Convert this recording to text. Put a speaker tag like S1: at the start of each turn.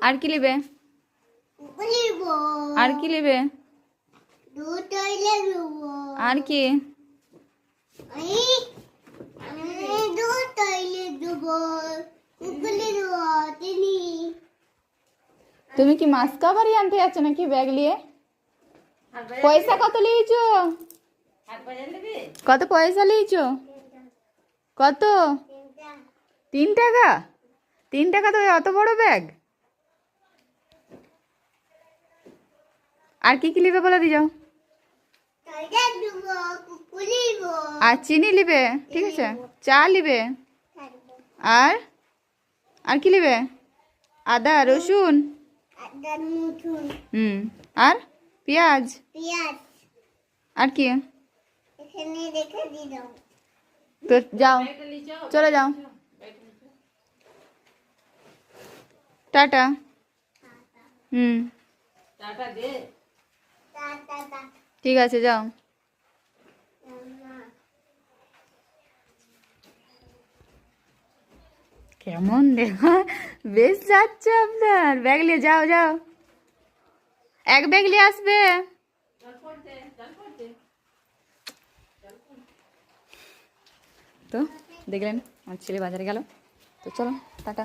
S1: আর কি লিবে? আর কি লিবে? আর কি? তুমি কি মাস্কা বাড়ি আনতে যাচ্ছ নাকি ব্যাগ নিয়ে? পয়সা কত লিয়েছো? কত পয়সা লিয়েছো? কত? 3 টাকা? 3 টাকা তো অত বড় ব্যাগ? আর কি কি লিবে বলে দিয়ে যাও। আর চিনি লিবে, ঠিক আছে, চা লিবে, আর আর কি লিবে? আদা রসুন, আর পেঁয়াজ, আর কি? তো যাও, চলে যাও, টাটা। ঠিক আছে, যাও। কেমন দেখা, বেশ যাচ্ছে আপনার ব্যাগ নিয়ে। যাও যাও, এক ব্যাগ নিয়ে আসবে। তো দেখলেন আমার ছেলে বাজারে গেল, তো চলো টাটা।